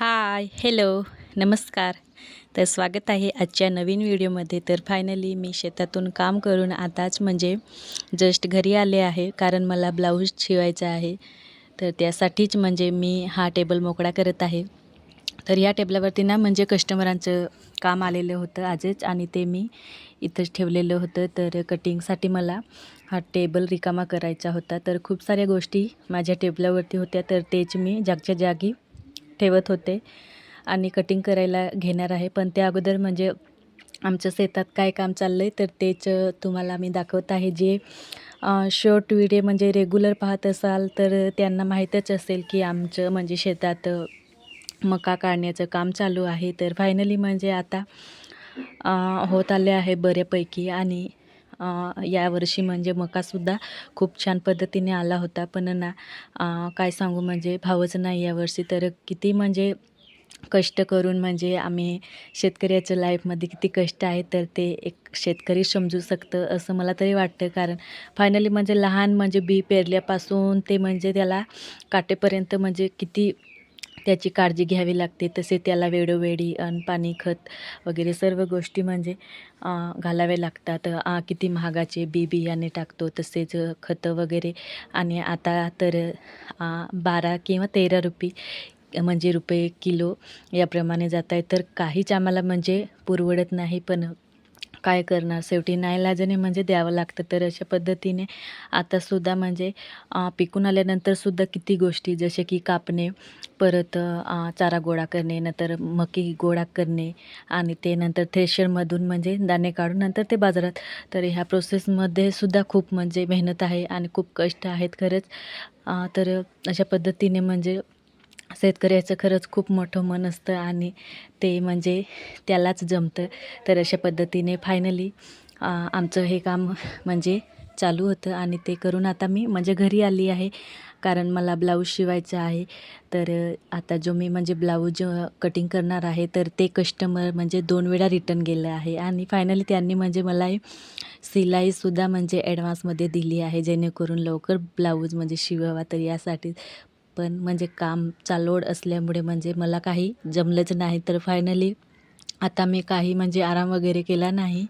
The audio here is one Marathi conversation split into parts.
हाय, हॅलो, नमस्कार. तर स्वागत आहे आजच्या नवीन व्हिडिओमध्ये. तर फायनली मी शेतातून काम करून आताच म्हणजे जस्ट घरी आले आहे, कारण मला ब्लाऊज शिवायचा आहे. तर त्यासाठीच म्हणजे मी हा टेबल मोकळा करत आहे. तर या टेबलावरती ना म्हणजे कस्टमरांचं काम आलेलं होतं आजच, आणि ते मी इथंच ठेवलेलं होतं. तर कटिंगसाठी मला हा टेबल रिकामा करायचा होता. तर खूप साऱ्या गोष्टी माझ्या टेबलावरती होत्या, तर तेच मी जागच्या जागी ठेवत होते आणि कटिंग करायला घेणार आहे. पण त्या अगोदर म्हणजे आमच्या शेतात काय काम चाललं आहे तर तेच तुम्हाला मी दाखवत आहे. जे शॉर्ट व्हिडिओ म्हणजे रेग्युलर पाहत असाल तर त्यांना माहीतच असेल की आमचं म्हणजे शेतात मका काढण्याचं काम चालू आहे. तर फायनली म्हणजे आता होत आले आहे बऱ्यापैकी. आणि यावर्षी म्हणजे मकासुद्धा खूप छान पद्धतीने आला होता. पण ना काय सांगू म्हणजे भावच नाही यावर्षी. तर किती म्हणजे कष्ट करून म्हणजे आम्ही शेतकऱ्याच्या लाईफमध्ये किती कष्ट आहे तर ते एक शेतकरी समजू शकतं असं मला तरी वाटतं. कारण फायनली म्हणजे लहान म्हणजे बी पेरल्यापासून ते म्हणजे त्याला काटेपर्यंत म्हणजे किती त्याची काळजी घ्यावी लागते. तसे त्याला वेळोवेळी अन्न पाणी खत वगैरे सर्व गोष्टी म्हणजे घालाव्या लागतात. किती महागाचे बियाणे टाकतो, तसेच खतं वगैरे. आणि आता तर 12 किंवा 13 म्हणजे रुपये किलो याप्रमाणे जात आहे. तर काहीच आम्हाला म्हणजे पुरवडत नाही, पण काय करणार, शेवटी नाईलाजाने म्हणजे द्यावं लागतं. तर अशा पद्धतीने आतासुद्धा म्हणजे पिकून आल्यानंतरसुद्धा किती गोष्टी जसे की कापणे, परत चारा गोळा करणे, नंतर मकी गोळा करणे, आणि ते नंतर थ्रेशरमधून म्हणजे दाणे काढून नंतर ते बाजारात. तर ह्या प्रोसेसमध्ये सुद्धा खूप म्हणजे मेहनत आहे आणि खूप कष्ट आहेत खरंच. तर अशा पद्धतीने म्हणजे शेतकऱ्याचं खरंच खूप मोठं मन असतं आणि ते म्हणजे त्यालाच जमतं. तर अशा पद्धतीने फायनली आमचं हे काम म्हणजे चालू होतं आणि ते करून आता मी म्हणजे घरी आली आहे, कारण मला ब्लाऊज शिवायचा आहे. तर आता जो मी म्हणजे ब्लाऊज कटिंग करणार आहे तर ते कस्टमर म्हणजे 2 वेळा रिटर्न गेलं आहे, आणि फायनली त्यांनी म्हणजे मला शिलाईसुद्धा म्हणजे ॲडव्हान्समध्ये दिली आहे, जेणेकरून लवकर ब्लाऊज म्हणजे शिवावा. तर यासाठी पण म्हणजे कामचा लोड असल्यामुळे म्हणजे मला काही जमलंच नाही. तर फायनली आता मी काही म्हणजे आराम वगैरे केला नाही.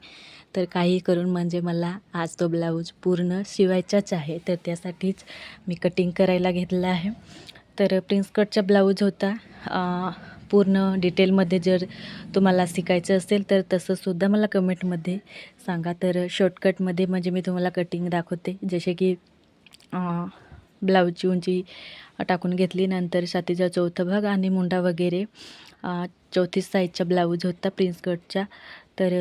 तर काही करून म्हणजे मला आज तो ब्लाऊज पूर्ण शिवायचाच आहे. तर त्यासाठीच मी कटिंग करायला घेतलं आहे. तर प्रिन्स कटचा ब्लाऊज होता. पूर्ण डिटेलमध्ये जर तुम्हाला शिकायचं असेल तर तसंसुद्धा मला कमेंटमध्ये सांगा. तर शॉर्टकटमध्ये म्हणजे मी तुम्हाला कटिंग दाखवते. जसे की ब्लाऊजची उंची टाकून घेतली, नंतर छातीचा चौथा भाग आणि मुंडा वगैरे 34 साईजचा ब्लाऊज होता प्रिन्स कटचा. तर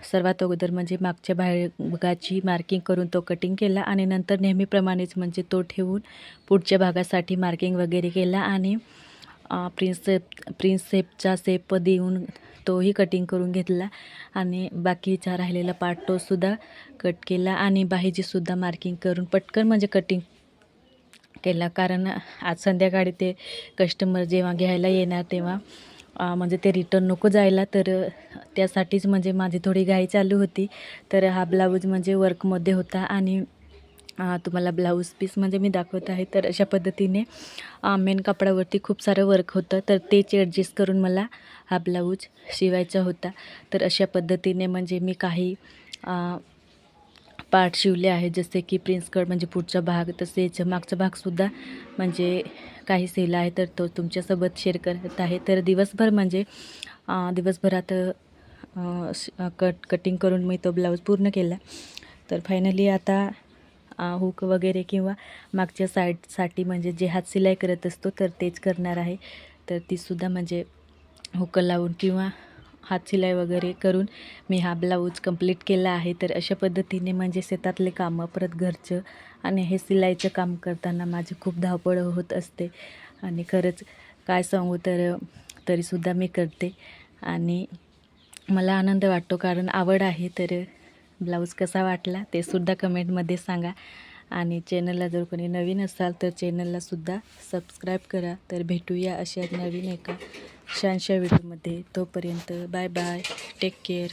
सर्वात अगोदर म्हणजे मागच्या भागाची मार्किंग करून तो कटिंग केला, आणि नंतर नेहमीप्रमाणेच म्हणजे तो ठेवून पुढच्या भागासाठी मार्किंग वगैरे केला, आणि प्रिन्स शेपचा शेप देऊन तोही कटिंग करून घेतला, आणि बाकीचा राहिलेला पार्ट तोसुद्धा कट केला, आणि बाहीचीसुद्धा मार्किंग करून पटकन म्हणजे कटिंग केला. कारण आज संध्याकाळी ते कस्टमर जेव्हा घ्यायला येणार तेव्हा म्हणजे ते रिटर्न नको जायला. तर त्यासाठीच म्हणजे माझी थोडी घाई चालू होती. तर हा ब्लाऊज म्हणजे वर्कमध्ये होता, आणि तुम्हाला ब्लाऊज पीस म्हणजे मी दाखवत आहे. तर अशा पद्धतीने मेन कपड्यावरती खूप सारं वर्क होतं, तर तेच ॲडजस्ट करून मला हा ब्लाऊज शिवायचा होता. तर अशा पद्धतीने म्हणजे मी काही पार्ट शिवले आहे, जसे की प्रिन्स कट म्हणजे पुढचा भाग, तसेच मागचा भागसुद्धा म्हणजे काही शिवला आहे. तर तो तुमच्यासोबत शेअर करत आहे. तर दिवसभर म्हणजे दिवसभरात कटिंग करून मी तो ब्लाऊज पूर्ण केला. तर फायनली आता हुक वगैरे किंवा मागच्या साईडसाठी म्हणजे जे हात शिलाई करत असतो तर तेच करणार आहे. तर तीसुद्धा म्हणजे हुक लावून किंवा हात शिलाई वगैरे करून मी हा ब्लाऊज कंप्लीट केला आहे. तर अशा पद्धतीने म्हणजे शेतातले कामं, परत घरचं आणि हे शिलाईचं काम करताना माझी खूप धावपळ होत असते, आणि खरंच काय सांगू तर तरीसुद्धा मी करते आणि मला आनंद वाटतो, कारण आवड आहे. तर ब्लाऊज कसा वाटला ते सुद्धा कमेंटमध्ये सांगा, आणि चॅनलला जर कोणी नवीन असाल तर चॅनललासुद्धा सबस्क्राईब करा. तर भेटूया अशा नवीन एका छानशा व्हिडिओमध्ये. तोपर्यंत बाय बाय, टेक केअर.